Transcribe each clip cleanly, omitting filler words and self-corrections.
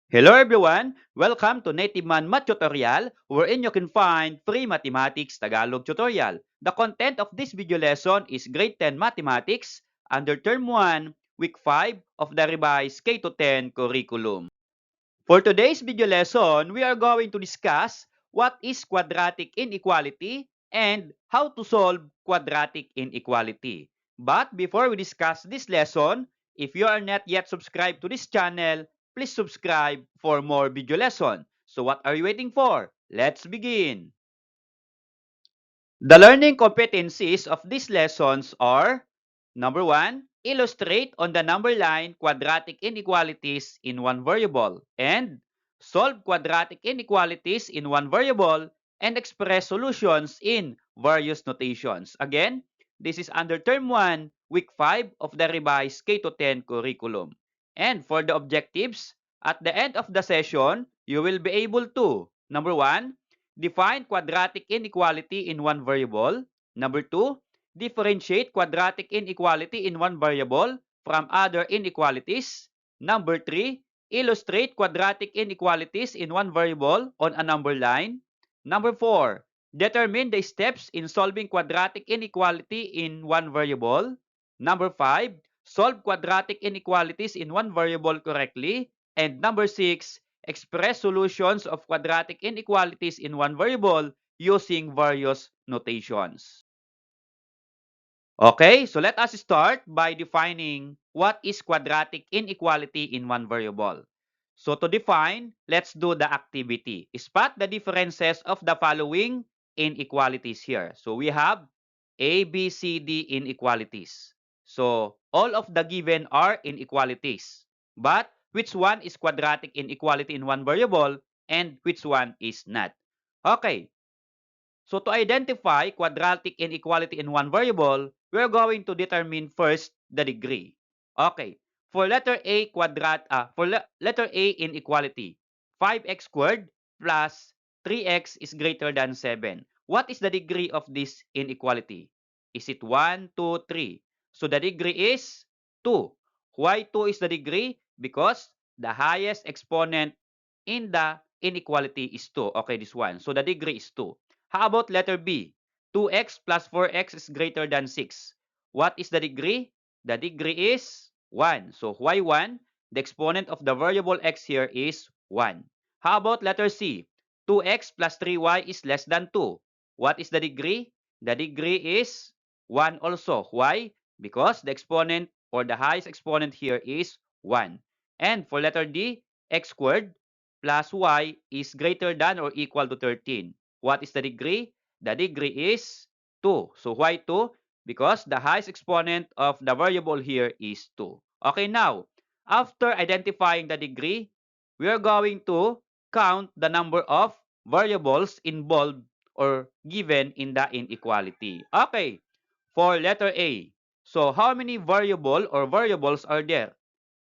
Hello everyone! Welcome to Native Man Math Tutorial, wherein you can find free mathematics Tagalog tutorial. The content of this video lesson is Grade 10 Mathematics under Term 1, Week 5 of the revised K-10 curriculum. For today's video lesson, we are going to discuss what is quadratic inequality and how to solve quadratic inequality. But before we discuss this lesson, if you are not yet subscribed to this channel, please subscribe for more video lesson. So what are you waiting for? Let's begin! The learning competencies of these lessons are: number 1, illustrate on the number line quadratic inequalities in one variable, and solve quadratic inequalities in one variable and express solutions in various notations. Again, this is under Term 1, Week 5 of the revised K-10 curriculum. And for the objectives, at the end of the session, you will be able to: number 1, define quadratic inequality in one variable. Number 2, differentiate quadratic inequality in one variable from other inequalities. Number 3, illustrate quadratic inequalities in one variable on a number line. Number 4, determine the steps in solving quadratic inequality in one variable. Number 5, solve quadratic inequalities in one variable correctly. And number 6, express solutions of quadratic inequalities in one variable using various notations. Okay, so let us start by defining what is quadratic inequality in one variable. So to define, let's do the activity. Spot the differences of the following inequalities here. So we have A, B, C, D inequalities. So all of the given are inequalities. But which one is quadratic inequality in one variable and which one is not? Okay, so to identify quadratic inequality in one variable, we're going to determine first the degree. Okay, for letter A letter A inequality, 5x squared plus 3x is greater than 7. What is the degree of this inequality? Is it 1, 2, 3? So the degree is 2. Why 2 is the degree? Because the highest exponent in the inequality is 2. Okay, this one. So the degree is 2. How about letter B? 2x plus 4x is greater than 6. What is the degree? The degree is 1. So why 1? The exponent of the variable x here is 1. How about letter C? 2x plus 3y is less than 2. What is the degree? The degree is 1 also. Why? Because the exponent or the highest exponent here is 1. And for letter D, x squared plus y is greater than or equal to 13. What is the degree? The degree is 2. So why 2? Because the highest exponent of the variable here is 2. Okay, now, after identifying the degree, we are going to count the number of variables involved or given in the inequality. Okay, for letter A, so how many variables are there?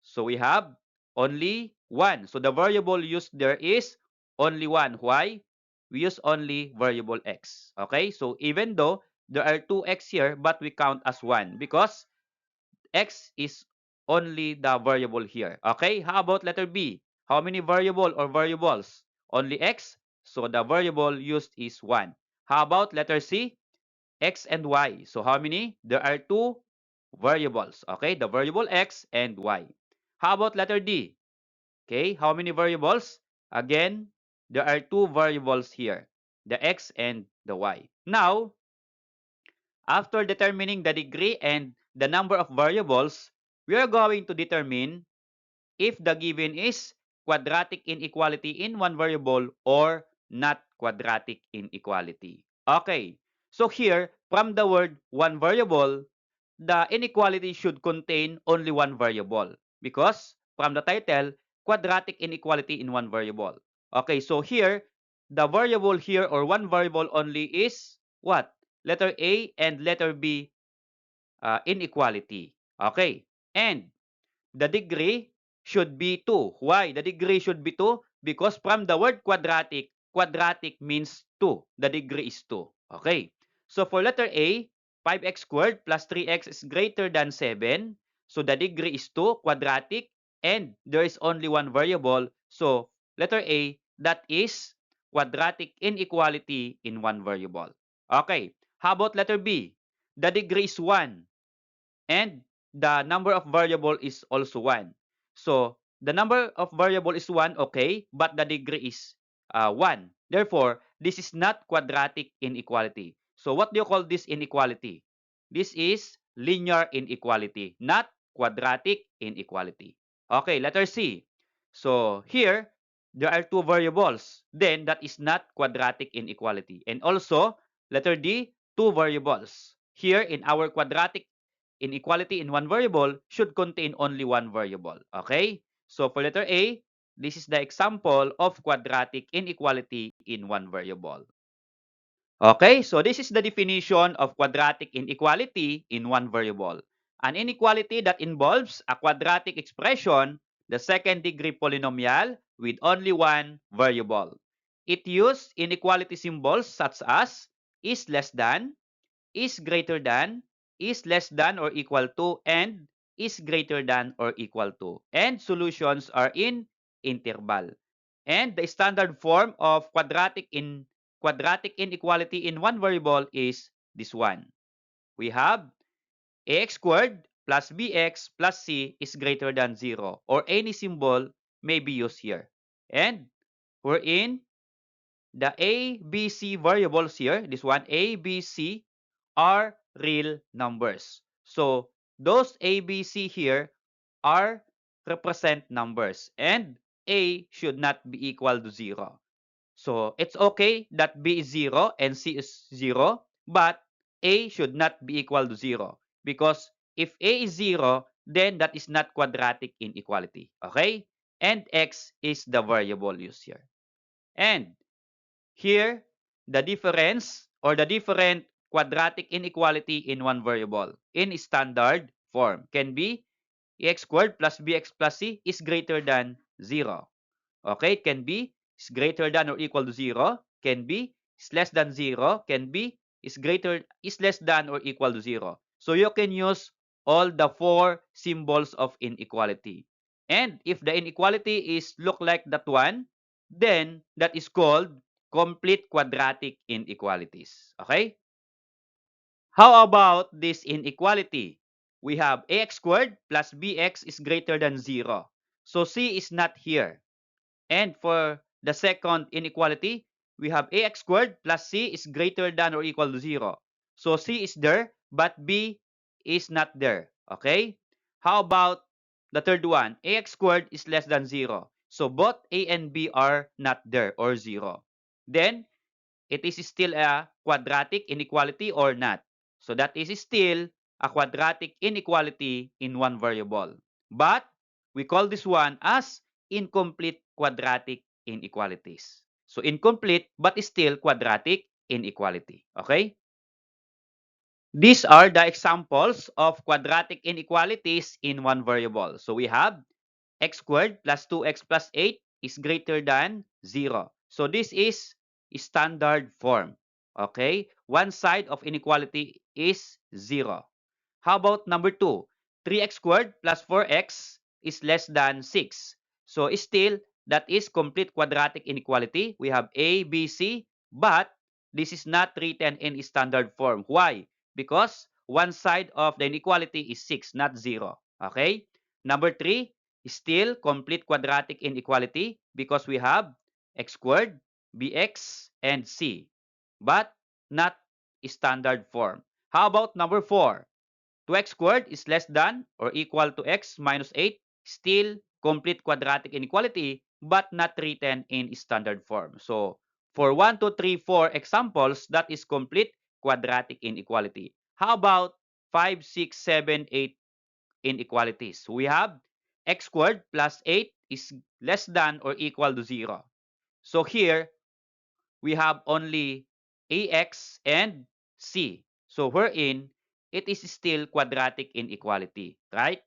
So we have only 1. So the variable used there is only 1. Why? We use only variable x. Okay? So even though there are 2x here, but we count as 1 because x is only the variable here. Okay? How about letter B? How many variables? Only x. So the variable used is 1. How about letter C? X and y. So how many? There are two variables. Okay? The variable x and y. How about letter D? Okay, how many variables? Again, there are two variables here, the x and the y. Now, after determining the degree and the number of variables, we are going to determine if the given is quadratic inequality in one variable or not quadratic inequality. Okay, so here, from the word one variable, the inequality should contain only one variable because from the title, quadratic inequality in one variable. Okay, so here, the variable here or one variable only is what? Letter A and letter B inequality. Okay, and the degree should be 2. Why? The degree should be 2 because from the word quadratic, quadratic means 2. The degree is 2. Okay. So for letter A, 5x squared plus 3x is greater than 7. So the degree is 2, quadratic. and there is only one variable. So letter A, that is quadratic inequality in one variable. Okay, how about letter B? The degree is 1 and the number of variable is also 1. So the number of variable is 1, okay, but the degree is 1. Therefore, this is not quadratic inequality. So what do you call this inequality? This is linear inequality, not quadratic inequality. Okay, letter C. So here, there are two variables. Then that is not quadratic inequality. And also, letter D, two variables. Here in our quadratic inequality in one variable should contain only one variable. Okay? So for letter A, this is the example of quadratic inequality in one variable. Okay, so this is the definition of quadratic inequality in one variable. An inequality that involves a quadratic expression, the second degree polynomial, with only one variable. It uses inequality symbols such as is less than, is greater than, is less than or equal to, and is greater than or equal to. And solutions are in interval. And the standard form of quadratic inequality in one variable is this one. We have ax squared plus bx plus c is greater than 0, or any symbol may be used here. And we're in the a, b, c variables here, this one, a, b, c, are real numbers. So those a, b, c here are represent numbers, and a should not be equal to 0. So it's okay that b is 0 and c is 0, but a should not be equal to 0, because if a is 0, then that is not quadratic inequality. Okay? And x is the variable used here. And here, the difference or the different quadratic inequality in one variable in standard form can be ax squared plus bx plus c is greater than 0. Okay, it can be is greater than or equal to 0, can be is less than 0, can be is less than or equal to 0. So you can use all the four symbols of inequality. And if the inequality is look like that one, then that is called complete quadratic inequalities. Okay? How about this inequality? We have ax squared plus bx is greater than 0. So c is not here. And for the second inequality, we have ax squared plus c is greater than or equal to 0. So c is there, but b is not there. Okay? How about the third one? Ax squared is less than 0. So both a and b are not there or 0. Then it is still a quadratic inequality or not. So that is still a quadratic inequality in one variable. But we call this one as incomplete quadratic inequalities. So incomplete but still quadratic inequality. Okay? These are the examples of quadratic inequalities in one variable. So we have x squared plus 2x plus 8 is greater than 0. So this is standard form. Okay? One side of inequality is 0. How about number 2? 3x squared plus 4x is less than 6. So still, that is complete quadratic inequality. We have A, B, C, but this is not written in standard form. Why? Because one side of the inequality is 6, not 0. Okay? Number 3, still complete quadratic inequality because we have x squared, bx, and c, but not standard form. How about number 4? 2x squared is less than or equal to x minus 8, still complete quadratic inequality, but not written in standard form. So, for 1, 2, 3, 4 examples, that is complete quadratic inequality. How about 5, 6, 7, 8 inequalities? We have x squared plus 8 is less than or equal to 0. So, here, we have only ax and c. So wherein it is still quadratic inequality, right?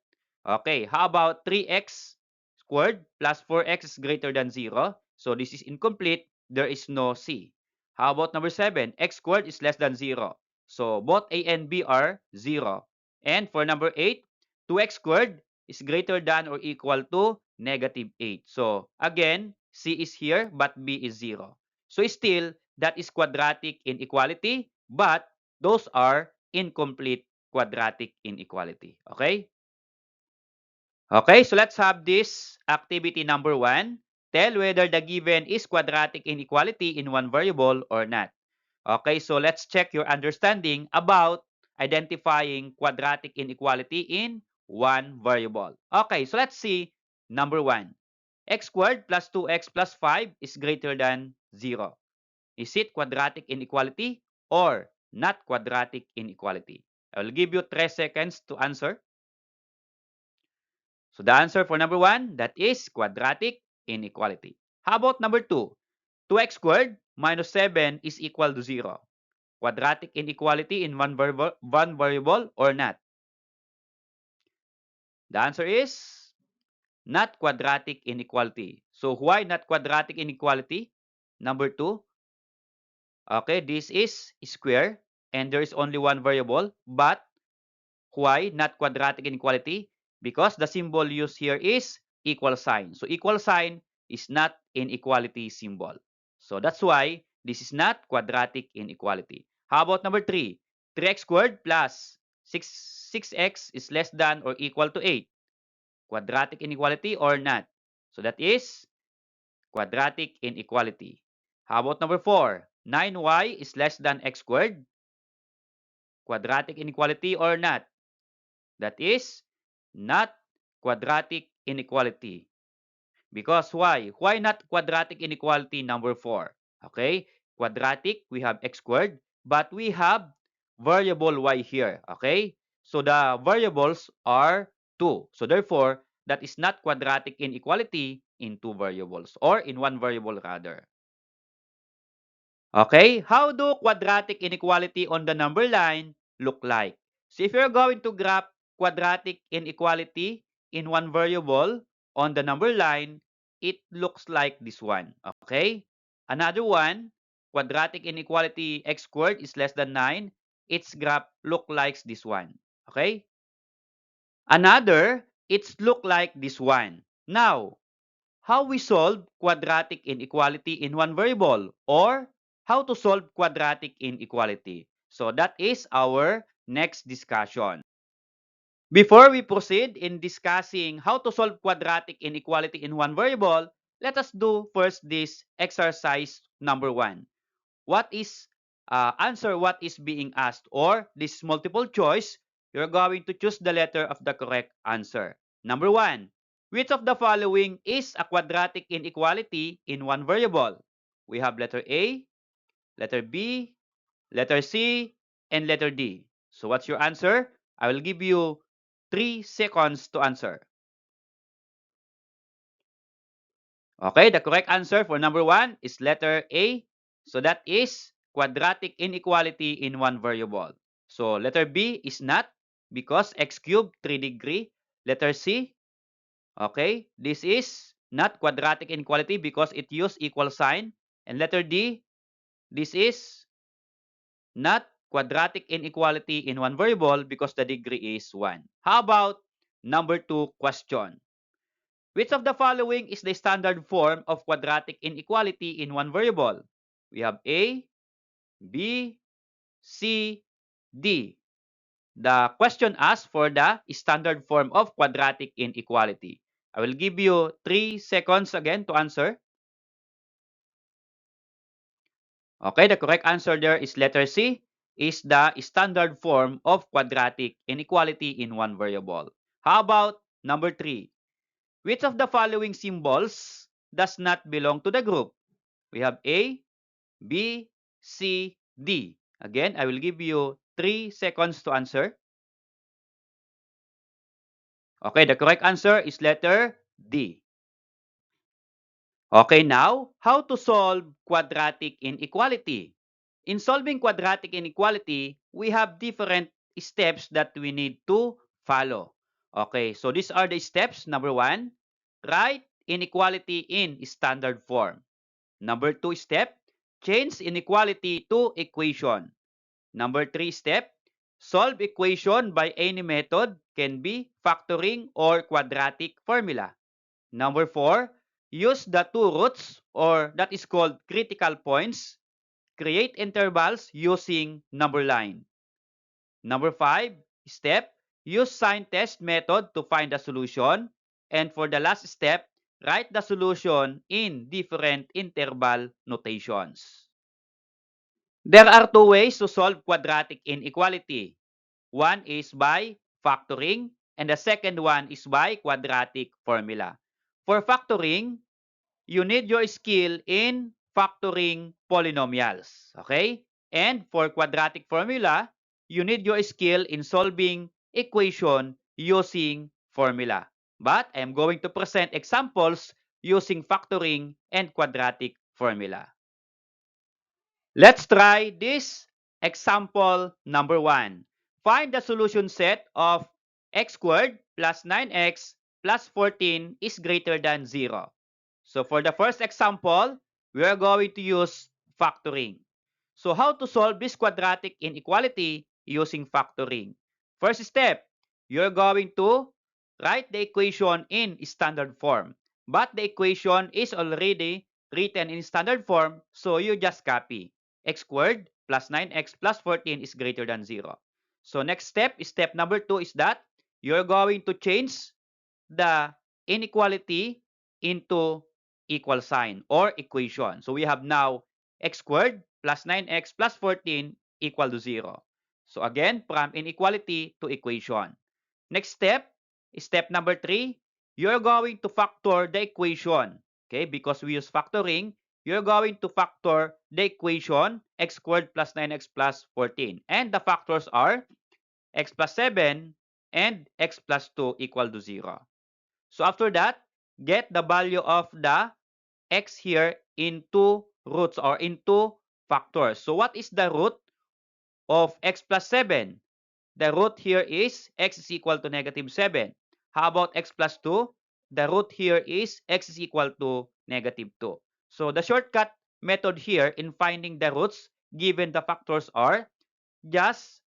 Okay, how about 3x squared plus 4x is greater than 0? So this is incomplete. There is no c. How about number 7? X squared is less than 0. So both a and b are 0. And for number 8, 2x squared is greater than or equal to -8. So again, C is here, but B is 0. So still, that is quadratic inequality, but those are incomplete quadratic inequality. Okay? Okay, so let's have this activity number 1. Tell whether the given is quadratic inequality in one variable or not. Okay, so let's check your understanding about identifying quadratic inequality in one variable. Okay, so let's see number 1. X squared plus 2x plus 5 is greater than 0. Is it quadratic inequality or not quadratic inequality? I will give you 3 seconds to answer. So the answer for number 1, that is quadratic inequality. How about number 2? 2x squared minus 7 is equal to 0. Quadratic inequality in one variable or not? The answer is not quadratic inequality. So why not quadratic inequality? Number 2, okay, this is square and there is only one variable, but why not quadratic inequality? Because the symbol used here is equal sign. So equal sign is not inequality symbol. So that's why this is not quadratic inequality. How about number 3? 3x squared plus 6x is less than or equal to 8. Quadratic inequality or not? So that is quadratic inequality. How about number 4? 9y is less than x squared. Quadratic inequality or not? That is not quadratic inequality. Because why? Why not quadratic inequality number 4? Okay, quadratic, we have x squared, but we have variable y here. Okay, so the variables are 2. So therefore, that is not quadratic inequality in two variables or in one variable rather. Okay, how do quadratic inequality on the number line look like? So if you're going to graph quadratic inequality in one variable on the number line, it looks like this one. Okay, another one, quadratic inequality x squared is less than 9. Its graph look like this one. Okay, another, it's look like this one. Now, how we solve quadratic inequality in one variable or how to solve quadratic inequality. So that is our next discussion. Before we proceed in discussing how to solve quadratic inequality in one variable, let us do first this exercise number 1. What is answer what is being asked, or this multiple choice, you're going to choose the letter of the correct answer. Number 1, which of the following is a quadratic inequality in one variable? We have letter A, letter B, letter C, and letter D. So what's your answer? I will give you 3 seconds to answer. Okay, the correct answer for number 1 is letter A. So that is quadratic inequality in one variable. So letter B is not because x cubed 3 degree. Letter C, okay, this is not quadratic inequality because it used equal sign. And letter D, this is not quadratic inequality in one variable because the degree is 1. How about number 2 question? Which of the following is the standard form of quadratic inequality in one variable? We have A, B, C, D. The question asks for the standard form of quadratic inequality. I will give you 3 seconds again to answer. Okay, the correct answer there is letter C, is the standard form of quadratic inequality in one variable. How about number 3? Which of the following symbols does not belong to the group? We have A, B, C, D. Again, I will give you 3 seconds to answer. Okay, the correct answer is letter D. Okay, now, how to solve quadratic inequality? In solving quadratic inequality, we have different steps that we need to follow. Okay, so these are the steps. Number 1, write inequality in standard form. Number 2 step, change inequality to equation. Number 3 step, solve equation by any method can be factoring or quadratic formula. Number 4, use the two roots or that is called critical points. Create intervals using number line. Number 5, step, use sign test method to find the solution. And for the last step, write the solution in different interval notations. There are two ways to solve quadratic inequality. One is by factoring and the second one is by quadratic formula. For factoring, you need your skill in factoring polynomials. Okay? And for quadratic formula, you need your skill in solving equation using formula. But I am going to present examples using factoring and quadratic formula. Let's try this example number 1. Find the solution set of x squared plus 9x plus 14 is greater than 0. So for the first example, we are going to use factoring. So how to solve this quadratic inequality using factoring? First step, you're going to write the equation in standard form. But the equation is already written in standard form, so you just copy. X squared plus 9x plus 14 is greater than 0. So next step, step number 2 is that you're going to change the inequality into equal sign or equation. So we have now x squared plus 9x plus 14 equal to 0. So again, from inequality to equation. Next step, step number 3, you're going to factor the equation. Okay, because we use factoring, you're going to factor the equation x squared plus 9x plus 14. And the factors are x plus 7 and x plus 2 equal to 0. So after that, get the value of the x here into roots or into factors. So what is the root of x plus 7? The root here is x is equal to negative 7. How about x plus 2? The root here is x is equal to negative 2. So the shortcut method here in finding the roots given the factors are just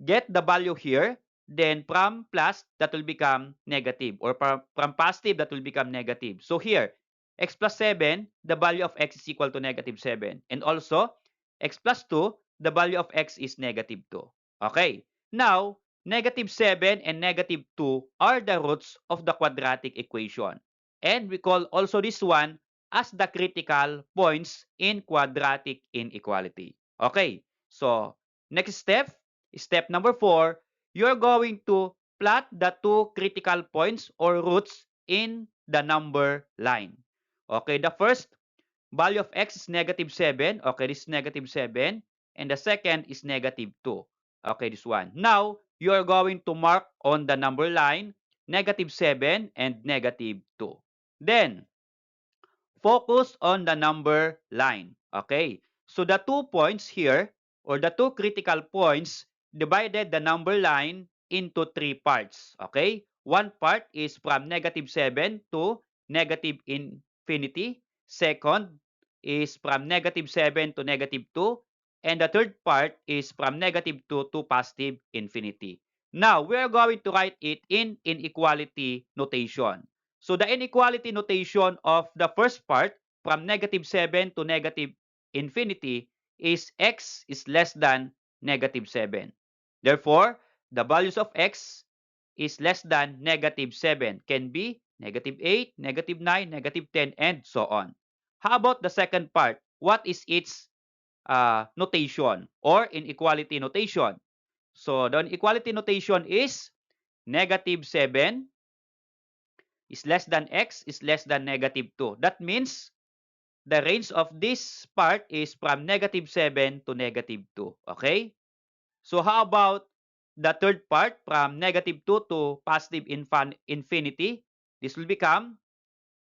get the value here, then from plus that will become negative or from positive that will become negative. So here, x plus 7, the value of x is equal to negative 7. And also, x plus 2, the value of x is negative 2. Okay. Now, negative 7 and negative 2 are the roots of the quadratic equation. And we call also this one as the critical points in quadratic inequality. Okay. So, next step, step number 4, you're going to plot the two critical points or roots in the number line. Okay, the first value of x is negative 7. Okay, this is negative 7. And the second is negative 2. Okay, this one. Now, you are going to mark on the number line negative 7 and negative 2. Then, focus on the number line. Okay, so the 2 points here or the two critical points divided the number line into 3 parts. Okay, one part is from negative 7 to negative infinity. Second is from negative 7 to negative 2. And the third part is from negative 2 to positive infinity. Now, we are going to write it in inequality notation. So the inequality notation of the first part from negative 7 to negative infinity is x is less than negative 7. Therefore, the values of x is less than negative 7 can be negative 8, negative 9, negative 10, and so on. How about the second part? What is its notation or inequality notation? So the inequality notation is negative 7 is less than x is less than negative 2. That means the range of this part is from negative 7 to negative 2. Okay? So how about the third part from negative 2 to positive infinity? This will become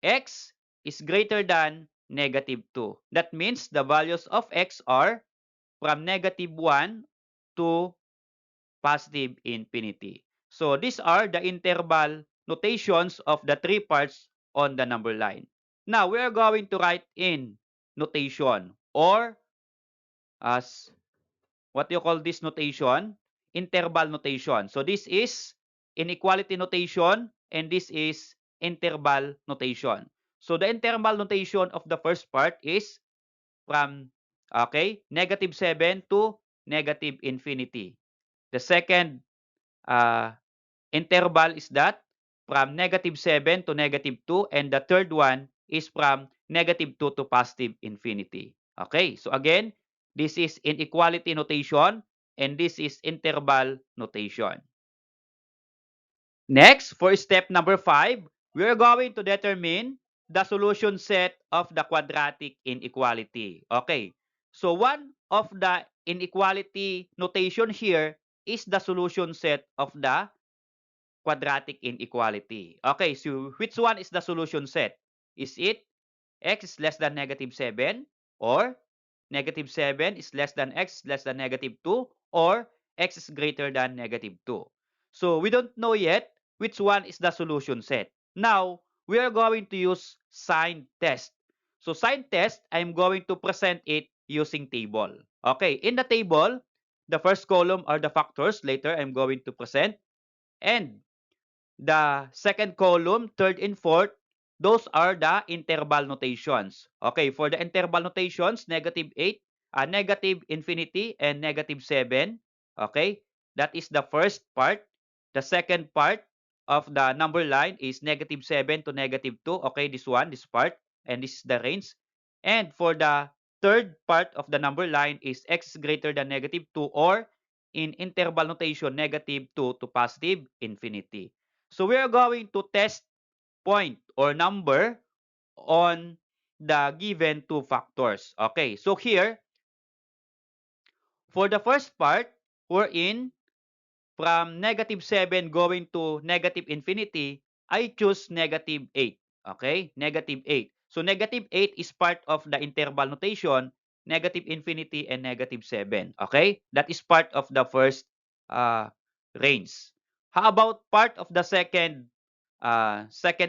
x is greater than negative 2. That means the values of x are from negative 1 to positive infinity. So these are the interval notations of the three parts on the number line. Now, we are going to write in notation or as what you call this notation? interval notation. So this is inequality notation and this is interval notation. So the interval notation of the first part is from -7 to -infinity. The second interval is that from -7 to -2, and the third one is from -2 to +infinity. Okay, so again, this is inequality notation and this is interval notation. Next, for step number 5, we are going to determine the solution set of the quadratic inequality. Okay, so one of the inequality notation here is the solution set of the quadratic inequality. Okay, so which one is the solution set? Is it x is less than -7, or -7 is less than x less than -2, or x is greater than -2? So we don't know yet which one is the solution set. Now, we are going to use sign test. So sign test, I'm going to present it using table. Okay, in the table, the first column are the factors. Later, I'm going to present. And the second column, third and fourth, those are the interval notations. Okay, for the interval notations, -8, -infinity, and -7. Okay, that is the first part. The second part of the number line is -7 to -2. Okay, this part, and this is the range. And for the third part of the number line is x greater than -2, or in interval notation, -2 to +infinity. So we are going to test point or number on the given two factors. Okay, so here, for the first part, we're in from -7 going to -infinity, I choose -8. Okay, -8. So -8 is part of the interval notation, -infinity and -7. Okay, that is part of the first uh, range. How about part of the second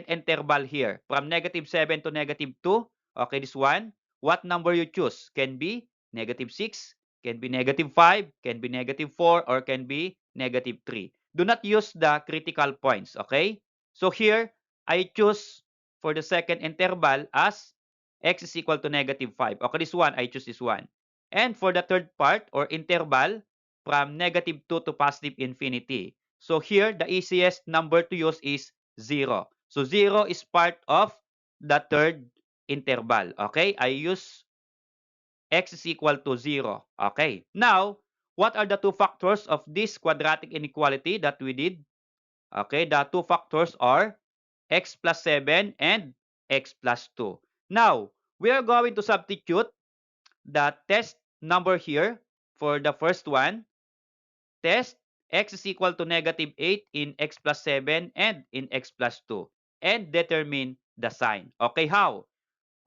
interval here from -7 to -2? Okay, this one. What number you choose? Can be -6, can be -5, can be -4, or can be -3. Do not use the critical points, okay? So here, I choose for the second interval as x is equal to -5. Okay, this one, I choose this one. And for the third part or interval, from -2 to +infinity. So here, the easiest number to use is 0. So 0 is part of the third interval. Okay, I use x is equal to 0. Okay, now, what are the two factors of this quadratic inequality that we did? Okay, the two factors are x plus 7 and x plus 2. Now, we are going to substitute the test number here for the first one. Test x is equal to -8 in x plus 7 and in x plus 2. And determine the sign. Okay, how?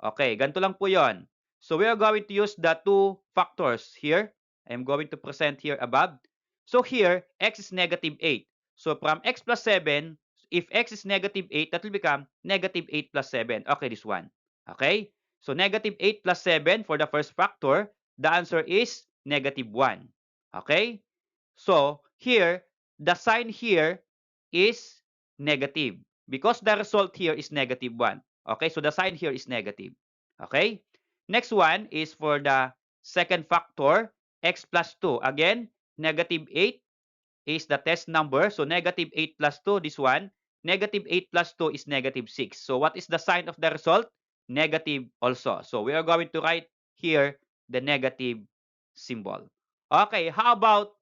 Okay, ganito lang po yon. So we are going to use the two factors here. I'm going to present here above. So here, x is -8. So from x plus 7, if x is -8, that will become -8 plus 7. Okay, this one. Okay? So -8 plus 7 for the first factor, the answer is -1. Okay? So here, the sign here is negative because the result here is -1. Okay, so the sign here is negative. Okay, next one is for the second factor, x plus 2. Again, -8 is the test number. So -8 plus 2, this one. -8 plus 2 is -6. So what is the sign of the result? Negative also. So we are going to write here the negative symbol. Okay, how about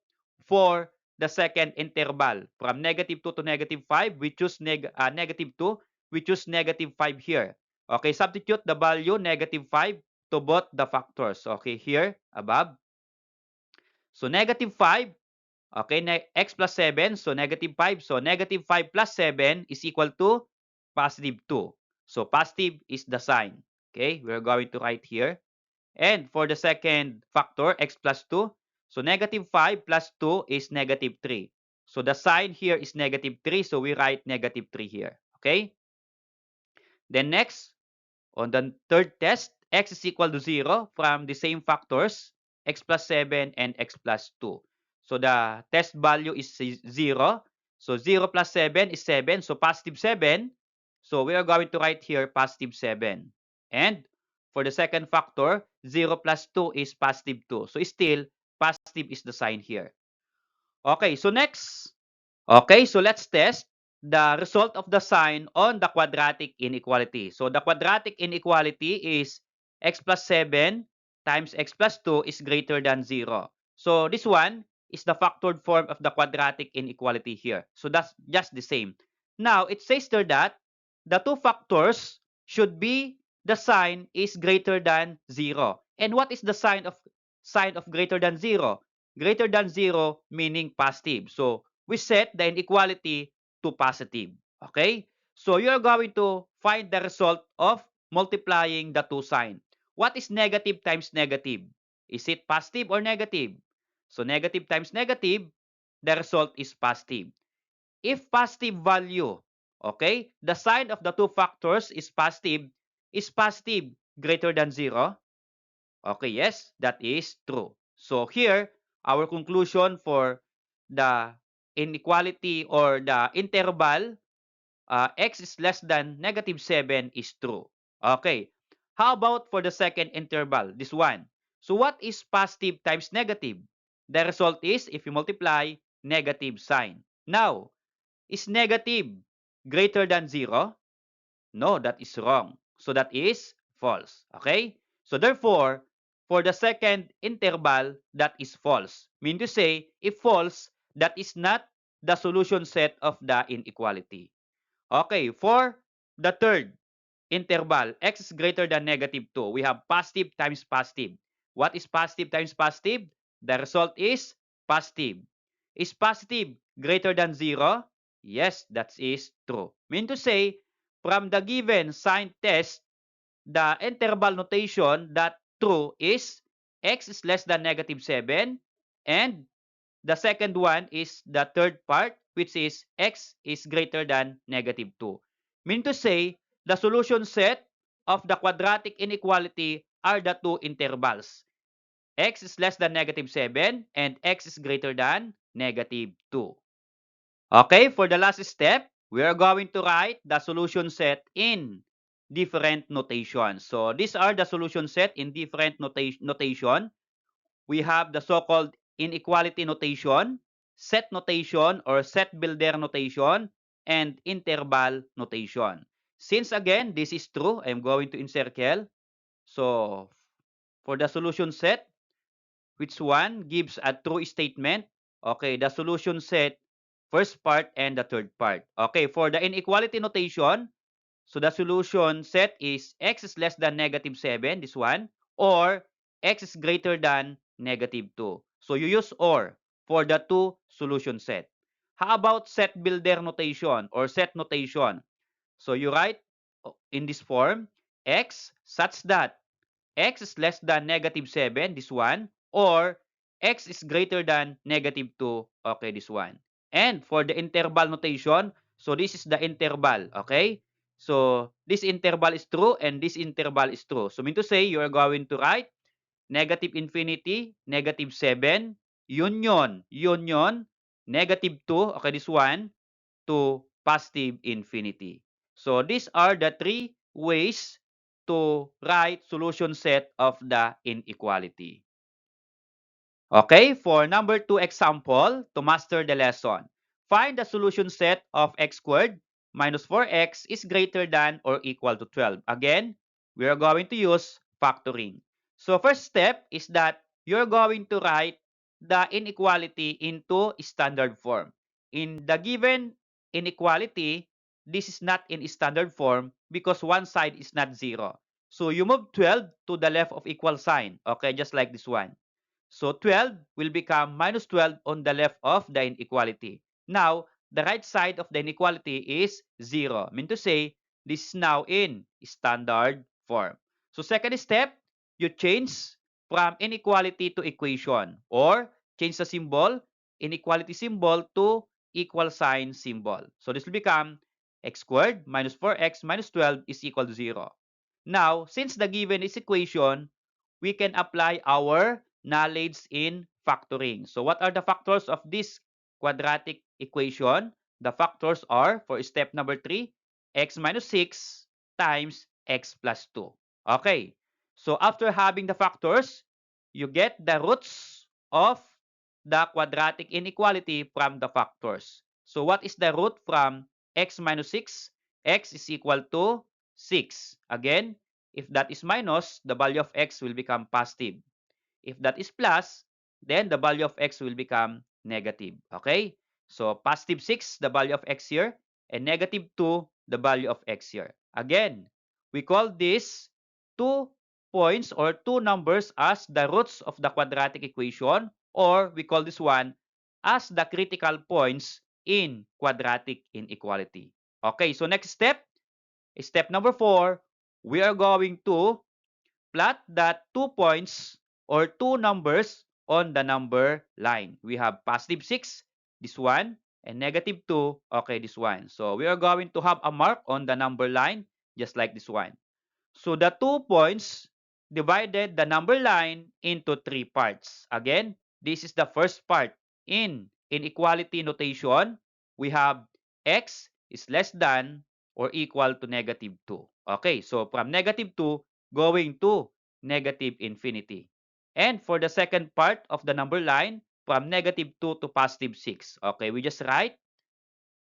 for the second interval? From -2 to -5, we choose -2. We choose -5 here. Okay, substitute the value -5 to both the factors. Okay, here above. So -5, okay, x plus 7, so -5. So -5 plus 7 is equal to +2. So positive is the sign. Okay, we're going to write here. And for the second factor, x plus 2, so -5 plus 2 is -3. So the sign here is -3, so we write -3 here. Okay? Then next, on the third test, x is equal to 0 from the same factors, x plus 7 and x plus 2. So the test value is 0. So 0 plus 7 is 7. So positive 7. So we are going to write here positive 7. And for the second factor, 0 plus 2 is positive 2. So still, positive is the sign here. Okay, so next. Okay, so let's test the result of the sign on the quadratic inequality. So the quadratic inequality is x plus 7 times x plus 2 is greater than 0. So this one is the factored form of the quadratic inequality here. So that's just the same. Now, it says there that the two factors should be the sign is greater than 0. And what is the sign of greater than 0? Greater than 0 meaning positive. So we set the inequality to positive. Okay? So you're going to find the result of multiplying the two signs. What is negative times negative? Is it positive or negative? So negative times negative, the result is positive. If positive value, okay, the sign of the two factors is positive greater than 0? Okay, yes, that is true. So here, our conclusion for the inequality or the interval x is less than negative 7 is true. Okay, how about for the second interval, this one? So what is positive times negative? The result is if you multiply negative sign. Now, is negative greater than 0? No, that is wrong. So that is false. Okay? So therefore, for the second interval, that is false. Mean to say, if false, that is not the solution set of the inequality. Okay, for the third interval, x is greater than negative 2. We have positive times positive. What is positive times positive? The result is positive. Is positive greater than 0? Yes, that is true. Mean to say, from the given sign test, the interval notation that true is x is less than negative 7, and the second one is the third part, which is x is greater than negative 2. Mean to say, the solution set of the quadratic inequality are the two intervals. X is less than negative 7 and x is greater than negative 2. Okay, for the last step, we are going to write the solution set in different notations. So these are the solution set in different notation. We have the so-called inequality notation, set notation or set builder notation, and interval notation. Since again, this is true, I'm going to encircle. So for the solution set, which one gives a true statement? Okay, the solution set, first part and the third part. Okay, for the inequality notation, so the solution set is x is less than negative 7, this one, or x is greater than negative 2. So you use or for the two solution set. How about set builder notation or set notation? So you write in this form, x such that x is less than negative 7, this one, or x is greater than negative 2, okay, this one. And for the interval notation, so this is the interval, okay? So this interval is true and this interval is true. So mean to say, you are going to write negative infinity, negative 7, union, negative 2, okay, this one, to positive infinity. So these are the three ways to write solution set of the inequality. Okay, for number 2 example, to master the lesson, find the solution set of x squared minus 4x is greater than or equal to 12. Again, we are going to use factoring. So first step is that you're going to write the inequality into standard form. In the given inequality, this is not in standard form because one side is not 0. So you move 12 to the left of equal sign. Okay, just like this one. So 12 will become minus 12 on the left of the inequality. Now, the right side of the inequality is 0. Mean to say, this is now in standard form. So second step, you change from inequality to equation or change the symbol, inequality symbol to equal sign symbol. So this will become x squared minus 4x minus 12 is equal to 0. Now, since the given is equation, we can apply our knowledge in factoring. So what are the factors of this quadratic equation? The factors are, for step number 3, x minus 6 times x plus 2. Okay. So after having the factors, you get the roots of the quadratic inequality from the factors. So what is the root from x minus 6? X is equal to 6. Again, if that is minus, the value of x will become positive. If that is plus, then the value of x will become negative. Okay? So positive 6, the value of x here, and negative 2, the value of x here. Again, we call this 2 points or 2 numbers as the roots of the quadratic equation, or we call this one as the critical points in quadratic inequality. Okay, so next step number 4, we are going to plot the 2 points or 2 numbers on the number line. We have positive 6, this one, and negative 2, okay, this one. So we are going to have a mark on the number line, just like this one. So the 2 points divided the number line into 3 parts. Again, this is the first part. In inequality notation, we have x is less than or equal to negative 2. Okay, so from negative 2 going to negative infinity. And for the second part of the number line, from negative 2 to positive 6. Okay, we just write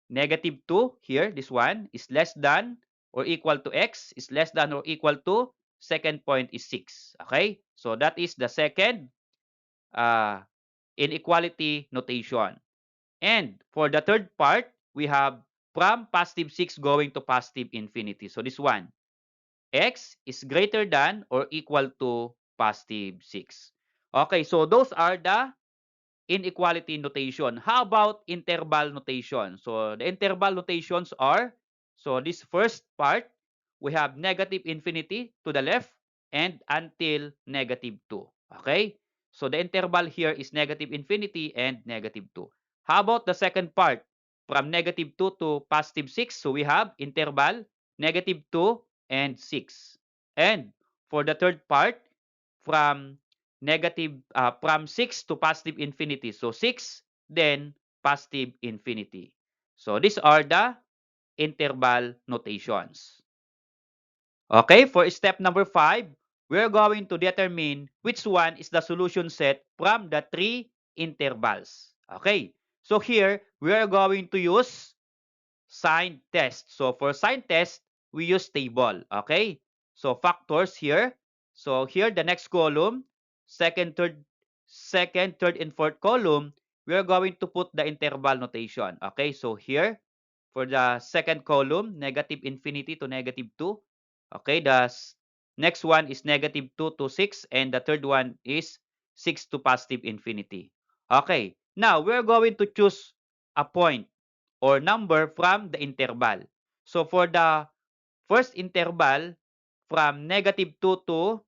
negative 2 here, this one, is less than or equal to x, is less than or equal to, second point is 6. Okay? So that is the second inequality notation. And for the third part, we have from positive 6 going to positive infinity. So this one, x is greater than or equal to positive 6. Okay, so those are the inequality notation. How about interval notation? So the interval notations are, so this first part, we have negative infinity to the left and until negative 2. Okay? So the interval here is negative infinity and negative 2. How about the second part? From negative 2 to positive 6, so we have interval negative 2 and 6. And for the third part, from from 6 to positive infinity. So 6, then positive infinity. So these are the interval notations. Okay, for step number 5, we're going to determine which one is the solution set from the 3 intervals. Okay, so here we are going to use sign test. So for sign test, we use table. Okay, so factors here. So here the next column, second, third, and fourth column, we are going to put the interval notation. Okay, so here for the second column, negative infinity to negative 2. Okay, the next one is negative 2 to 6, and the third one is 6 to positive infinity. Okay, now we're going to choose a point or number from the interval. So for the first interval, from negative 2 to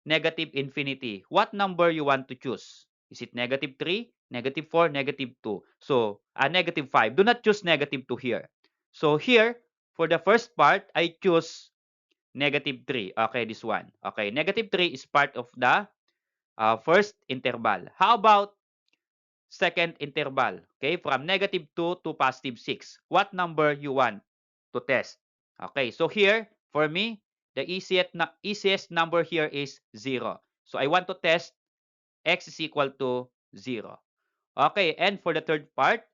negative infinity, what number you want to choose? Is it negative 3, negative 4, negative 2? So, negative 5. Do not choose negative 2 here. So here, for the first part, I choose negative 3. Okay, this one. Okay, negative 3 is part of the first interval. How about second interval? Okay, from negative 2 to positive 6. What number you want to test? Okay, so here, for me, the easiest number here is 0. So I want to test x is equal to 0. Okay, and for the third part,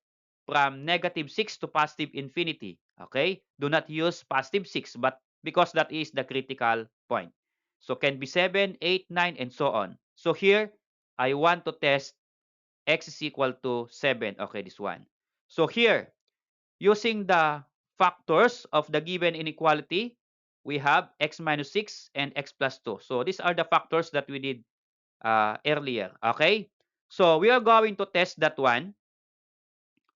from negative 6 to positive infinity. Okay, do not use positive 6, but because that is the critical point. So can be 7, 8, 9, and so on. So here, I want to test x is equal to 7. Okay, this one. So here, using the factors of the given inequality, we have x minus 6 and x plus 2. So these are the factors that we did earlier. Okay? So we are going to test that one.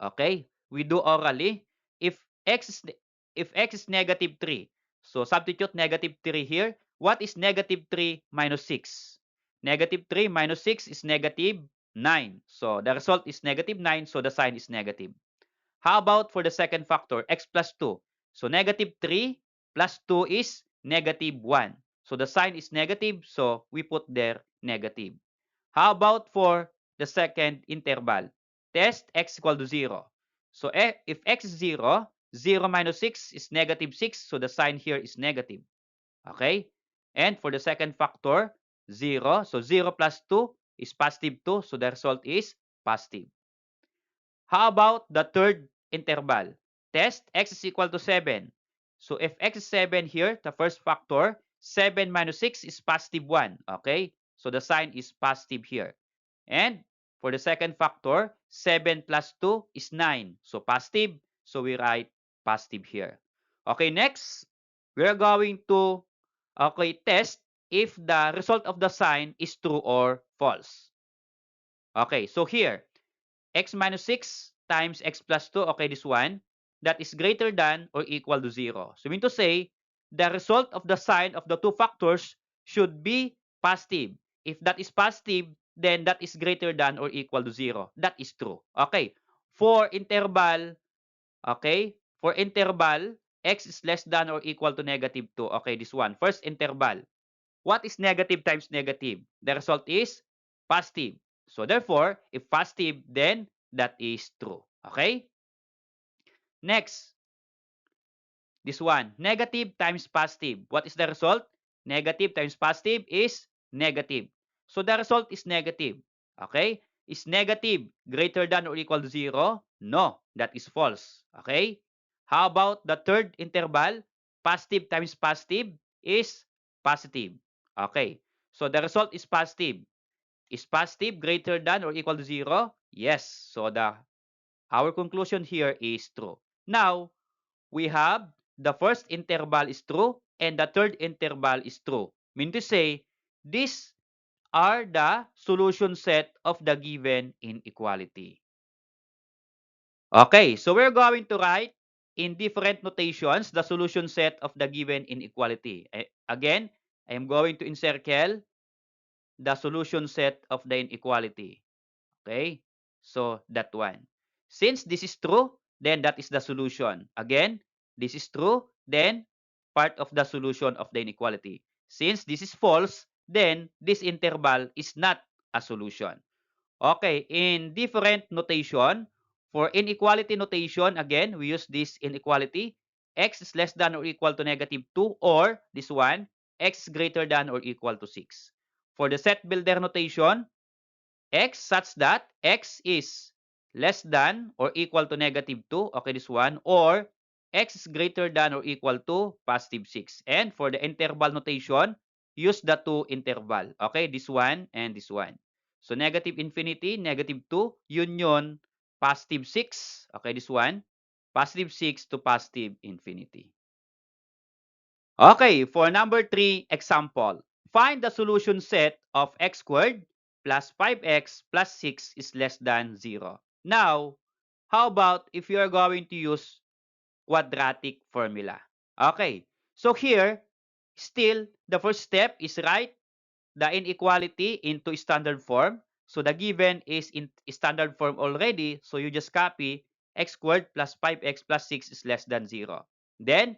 Okay? We do orally. If x is negative 3, so substitute negative 3 here. What is negative 3 minus 6? Negative 3 minus 6 is negative 9. So the result is negative 9, so the sign is negative. How about for the second factor, x plus 2? So negative 3 plus 2 is negative 1. So the sign is negative, so we put there negative. How about for the second interval. Test x equal to 0. So if x is 0, 0 minus 6 is negative 6. So the sign here is negative. Okay? And for the second factor, 0. So 0 plus 2 is positive 2. So the result is positive. How about the third interval? Test x is equal to 7. So if x is 7 here, the first factor, 7 minus 6 is positive 1. Okay? So the sign is positive here. And for the second factor, 7 plus 2 is 9. So positive. So we write positive here. Okay, next, we are going to test if the result of the sign is true or false. Okay, so here, x minus 6 times x plus 2, okay, this one, that is greater than or equal to 0. So mean to say, the result of the sign of the two factors should be positive. If that is positive, then that is greater than or equal to 0. That is true. Okay. For interval, okay, for interval, x is less than or equal to negative 2. Okay, this one. First interval. What is negative times negative? The result is positive. So therefore, if positive, then that is true. Okay? Next, this one. Negative times positive. What is the result? Negative times positive is negative. So the result is negative. Okay? Is negative greater than or equal to 0? No, that is false. Okay? How about the third interval? Positive times positive is positive. Okay. So the result is positive. Is positive greater than or equal to 0? Yes. So our conclusion here is true. Now, we have the first interval is true and the third interval is true. Mean to say, these are the solution set of the given inequality. Okay, so we're going to write in different notations the solution set of the given inequality. Again, I am going to encircle the solution set of the inequality. Okay, so that one. Since this is true, then that is the solution. Again, this is true, then part of the solution of the inequality. Since this is false, then this interval is not a solution. Okay, in different notation, for inequality notation, again, we use this inequality. X is less than or equal to negative 2 or this one, x greater than or equal to 6. For the set builder notation, x such that x is less than or equal to negative 2, okay, this one, or x is greater than or equal to positive 6. And for the interval notation, use the two interval, okay, this one and this one. So negative infinity, negative 2, union, positive 6, okay, this one, positive 6 to positive infinity. Okay, for number 3 example, find the solution set of x squared plus 5x plus 6 is less than 0. Now, how about if you are going to use quadratic formula? Okay, so here, still, the first step is write the inequality into standard form. So the given is in standard form already, so you just copy x squared plus 5x plus 6 is less than 0. Then,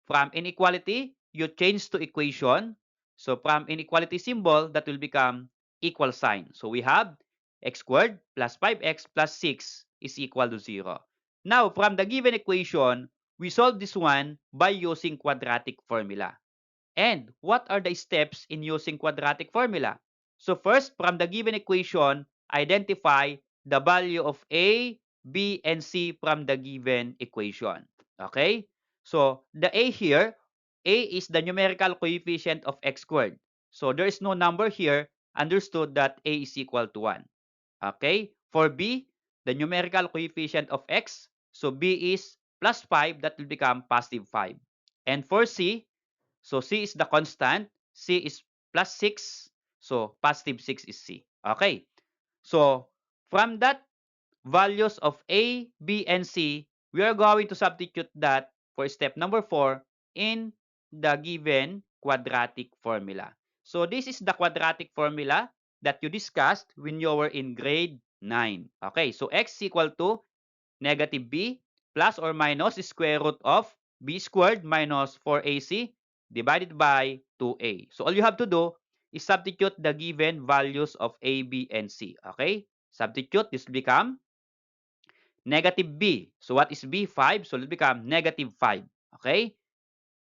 from inequality, you change to equation. So from inequality symbol, that will become equal sign. So we have x squared plus 5x plus 6 is equal to 0. Now, from the given equation, we solve this one by using quadratic formula. And what are the steps in using quadratic formula? So first, from the given equation, identify the value of a, b, and c from the given equation. Okay? So the a here, a is the numerical coefficient of x squared. So there is no number here. Understood that a is equal to 1. Okay? For b, the numerical coefficient of x. So b is plus 5. That will become positive 5. And for c, so C is the constant. C is plus 6. So positive 6 is C. Okay. So from that values of A, B, and C, we are going to substitute that for step number 4 in the given quadratic formula. So this is the quadratic formula that you discussed when you were in grade 9. Okay. So x equal to negative b plus or minus square root of b squared minus 4ac divided by 2a. So all you have to do is substitute the given values of a, b, and c. Okay? Substitute, this will become negative b. So what is b? 5. So it will become negative 5. Okay?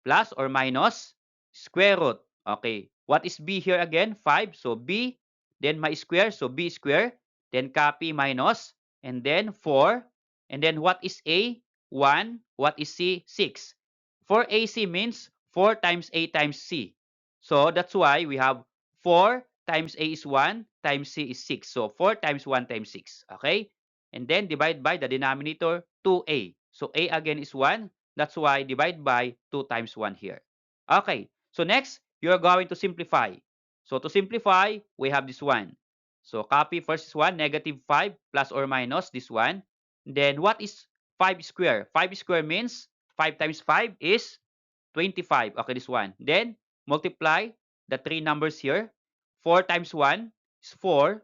Plus or minus square root. Okay. What is b here again? 5. So b, then my square. So b square. Then copy minus. And then 4. And then what is a? 1. What is c? 6. For ac means 4 times a times c. So that's why we have 4 times a is 1 times c is 6. So 4 times 1 times 6. Okay? And then divide by the denominator 2a. So a again is 1. That's why divide by 2 times 1 here. Okay. So next, you're going to simplify. So to simplify, we have this one. So copy first one, negative 5 plus or minus this one. Then what is 5 square? 5 square means 5 times 5 is 25. Okay, this one. Then multiply the three numbers here. 4 times 1 is 4.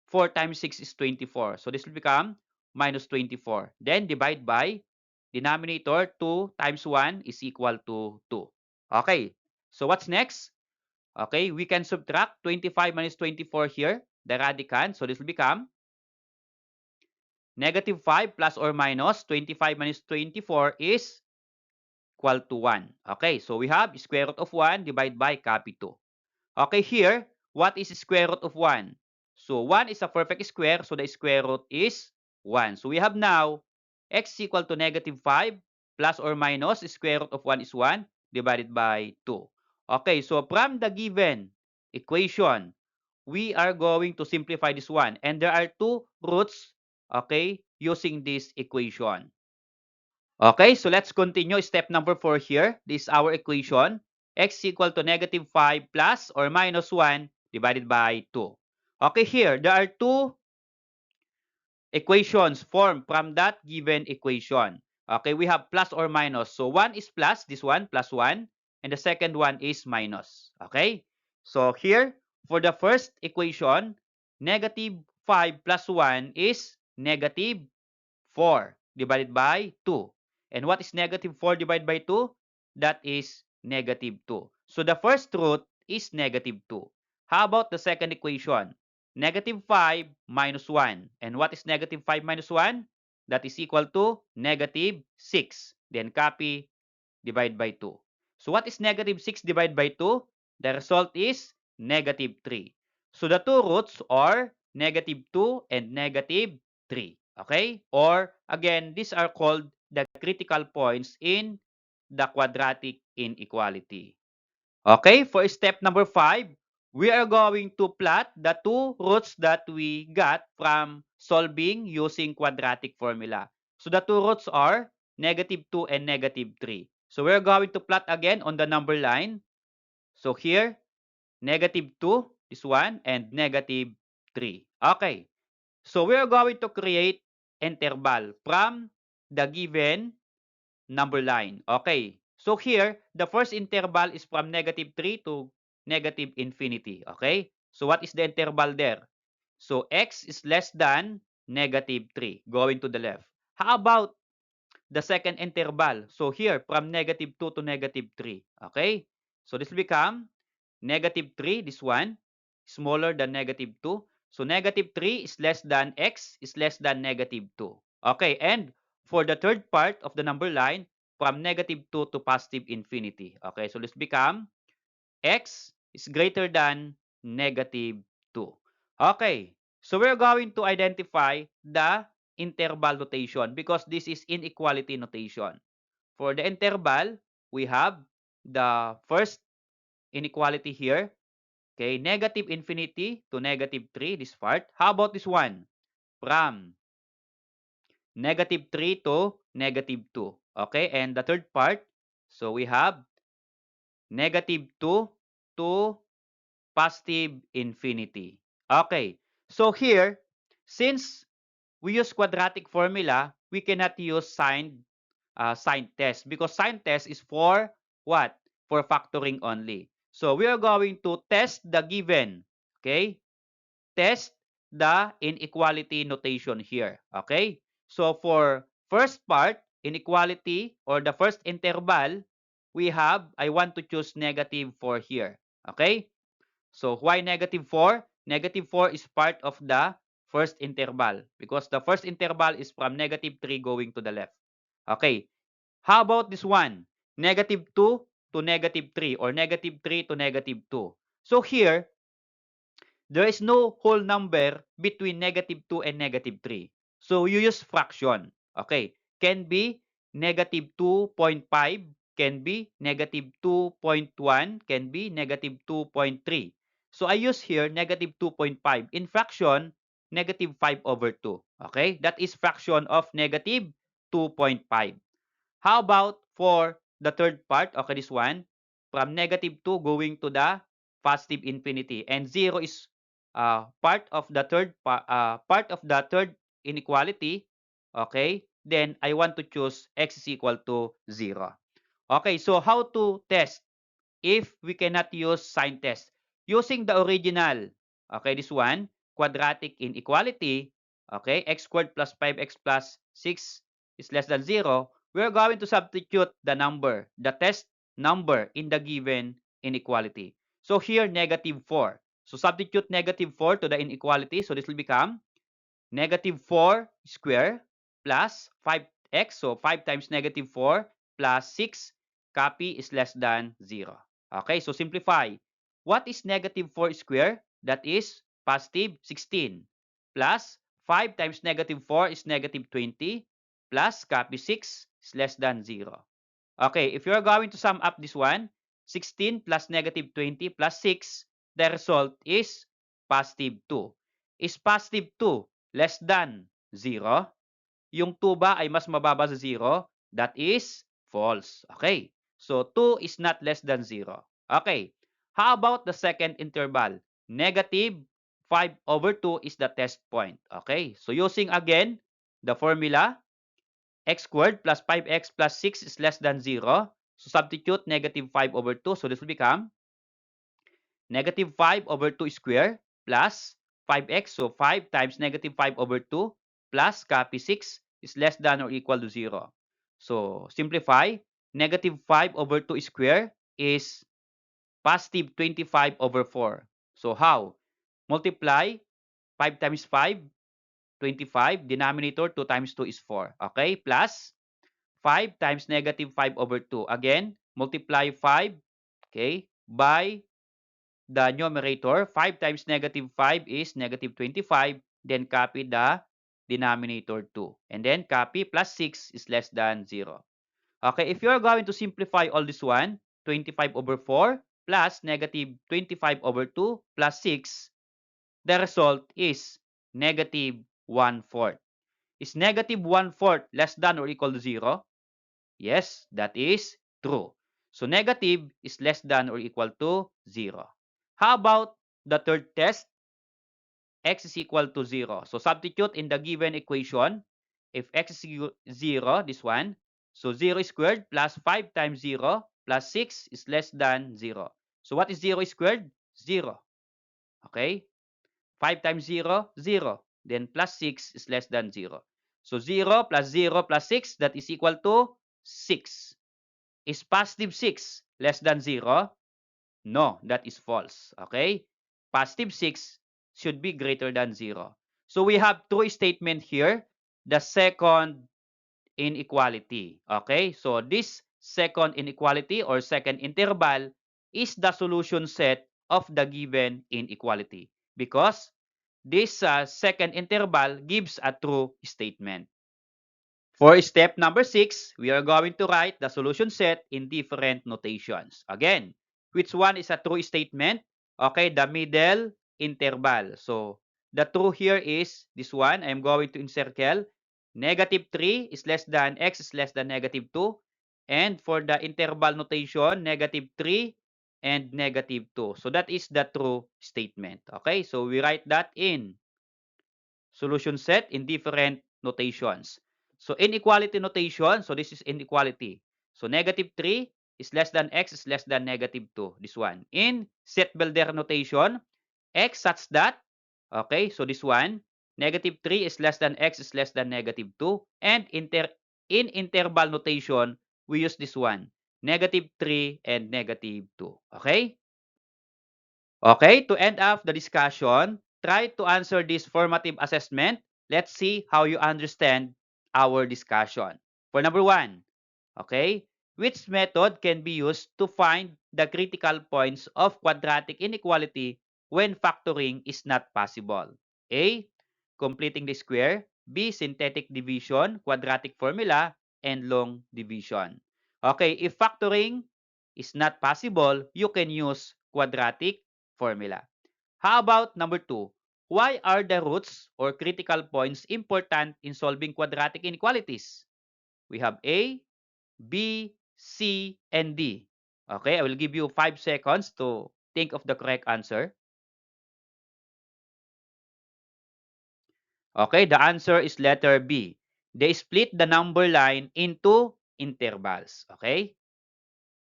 4 times 6 is 24. So this will become minus 24. Then divide by denominator 2 times 1 is equal to 2. Okay. So what's next? Okay, we can subtract 25 minus 24 here, the radicand. So this will become negative 5 plus or minus 25 minus 24 is equal to 1. Okay, so we have square root of 1 divided by copy 2. Okay, here, what is square root of 1? So 1 is a perfect square, so the square root is 1. So we have now x equal to negative 5 plus or minus square root of 1 is 1 divided by 2. Okay, so from the given equation, we are going to simplify this one. And there are two roots, okay, using this equation. Okay, so let's continue. Step number 4 here. This is our equation. X equal to negative 5 plus or minus 1 divided by 2. Okay, here, there are two equations formed from that given equation. Okay, we have plus or minus. So one is plus, this one, plus 1. And the second one is minus. Okay, so here, for the first equation, negative 5 plus 1 is negative 4 divided by 2. And what is negative 4 divided by 2? That is negative 2. So the first root is negative 2. How about the second equation? Negative 5 minus 1. And what is negative 5 minus 1? That is equal to negative 6. Then copy, divide by 2. So what is negative 6 divided by 2? The result is negative 3. So the two roots are negative 2 and negative 3. Okay? Or again, these are called the critical points in the quadratic inequality. Okay? For step number 5, we are going to plot the two roots that we got from solving using quadratic formula. So the two roots are negative 2 and negative 3. So we're going to plot again on the number line. So here, negative 2, this one, and negative 3. Okay. So we are going to create interval from the given number line. Okay. So here, the first interval is from negative 3 to negative infinity. Okay. So what is the interval there? So x is less than negative 3, going to the left. How about the second interval? So here, from negative 2 to negative 3. Okay. So this will become negative 3, this one, smaller than negative 2. So negative 3 is less than x is less than negative 2. Okay, and for the third part of the number line, from negative 2 to positive infinity. Okay, so this become x is greater than negative 2. Okay, so we're going to identify the interval notation because this is inequality notation. For the interval, we have the first inequality here. Okay, negative infinity to negative 3, this part. How about this one? From negative 3 to negative 2. Okay, and the third part, so we have negative 2 to positive infinity. Okay, so here, since we use quadratic formula, we cannot use sign test because sign test is for what? For factoring only. So we are going to test the given. Okay, test the inequality notation here. Okay? So for first part, inequality or the first interval, we have, I want to choose negative 4 here. Okay? So why negative 4? Negative 4 is part of the first interval because the first interval is from -3 going to the left. Okay. How about this one? -2 to -3 or -3 to -2. So here, there is no whole number between -2 and -3. So you use fraction. Okay. Can be -2.5, can be -2.1, can be -2.3. So I use here -2.5. In fraction, -5/2. Okay. That is fraction of -2.5. How about for the third part? Okay, this one. From -2 going to the positive infinity. And 0 is part of the third inequality. Okay. Then I want to choose x is equal to 0. Okay, so how to test if we cannot use sign test? Using the original, okay, this one, quadratic inequality, okay, x squared plus 5x plus 6 is less than 0, we're going to substitute the number, the test number in the given inequality. So here, -4. So substitute -4 to the inequality. So this will become -4 square plus 5x. So 5 times -4 plus 6, copy is less than 0. Okay, so simplify. What is -4 square? That is positive 16 plus 5 times -4 is -20 plus copy 6 is less than 0. Okay, if you're going to sum up this one, 16 plus -20 plus 6, the result is positive 2. Is positive 2 less than 0? Yung 2 ba ay mas mababa sa 0? That is false. Okay, so 2 is not less than 0. Okay, how about the second interval? -5/2 is the test point. Okay, so using again the formula, x squared plus 5x plus 6 is less than 0. So substitute -5/2. So this will become -5/2 square plus 5x. So 5 times -5/2 plus copy 6 is less than or equal to 0. So simplify. -5/2 square is positive 25/4. So how? Multiply 5 times 5, 25. Denominator 2 times 2 is 4. Okay, plus 5 times -5/2. Again, multiply 5, okay, by the numerator. 5 times -5 is -25. Then copy the denominator 2. And then copy plus 6 is less than 0. Okay, if you're going to simplify all this one, 25/4 plus -25/2 plus 6, the result is -1/4. Is -1/4 less than or equal to 0? Yes, that is true. So negative is less than or equal to 0. How about the third test? X is equal to 0. So substitute in the given equation. If x is 0, this one, so 0 squared plus 5 times 0 plus 6 is less than 0. So what is 0 squared? 0. Okay? 5 times 0, 0. Then plus 6 is less than 0. So 0 plus 0 plus 6, that is equal to 6. Is positive 6 less than 0? No, that is false. Okay? Positive 6 should be greater than 0. So we have true statement here. The second inequality. Okay? So this second inequality or second interval is the solution set of the given inequality because this second interval gives a true statement. For step number 6, we are going to write the solution set in different notations. Again, which one is a true statement? Okay, the middle interval. So, the true here is this one. I'm going to encircle. -3 is less than x is less than -2. And for the interval notation, -3 and -2. So, that is the true statement. Okay, so we write that in solution set in different notations. So inequality notation, so this is inequality. So -3 is less than x is less than -2. This one. In set builder notation, x such that, okay, so this one, -3 is less than x is less than -2. And in interval notation, we use this one, -3 and -2. Okay? Okay, to end up the discussion, try to answer this formative assessment. Let's see how you understand our discussion. For number 1, okay, which method can be used to find the critical points of quadratic inequality when factoring is not possible? A. Completing the square. B. Synthetic division, quadratic formula, and long division. Okay, if factoring is not possible, you can use quadratic formula. How about number 2? Why are the roots or critical points important in solving quadratic inequalities? We have A, B, C, and D. Okay, I will give you 5 seconds to think of the correct answer. Okay, the answer is letter B. They split the number line into intervals. Okay?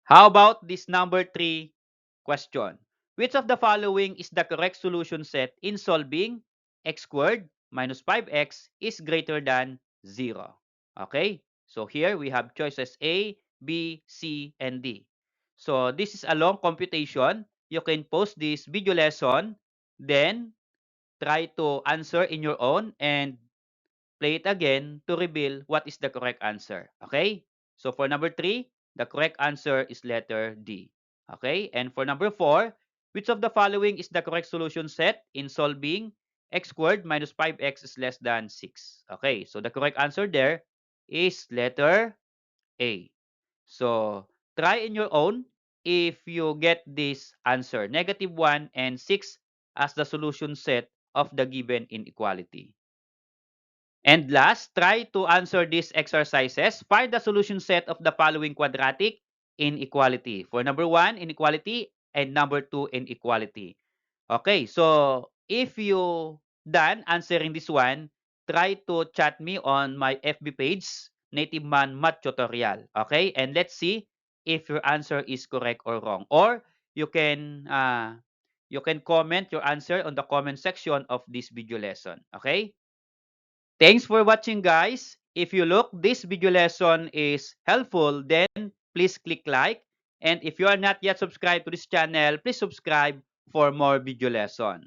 How about this number 3 question? Which of the following is the correct solution set in solving x squared minus 5x is greater than 0? Okay? So here we have choices A, B, C, and D. So this is a long computation. You can pause this video lesson, then try to answer in your own and play it again to reveal what is the correct answer. Okay? So for number 3, the correct answer is letter D. Okay? And for number 4, which of the following is the correct solution set in solving x squared minus 5x is less than 6? Okay, so the correct answer there is letter A. So try in your own if you get this answer, -1 and 6 as the solution set of the given inequality. And last, try to answer these exercises. Find the solution set of the following quadratic inequality. For number 1, inequality, and number 2, inequality. Okay, so if you done answering this one, try to chat me on my FB page, Native Man Math Tutorial. Okay, and let's see if your answer is correct or wrong. Or you can comment your answer on the comment section of this video lesson. Okay. Thanks for watching, guys. If you look this video lesson is helpful, then please click like. And if you are not yet subscribed to this channel, please subscribe for more video lesson.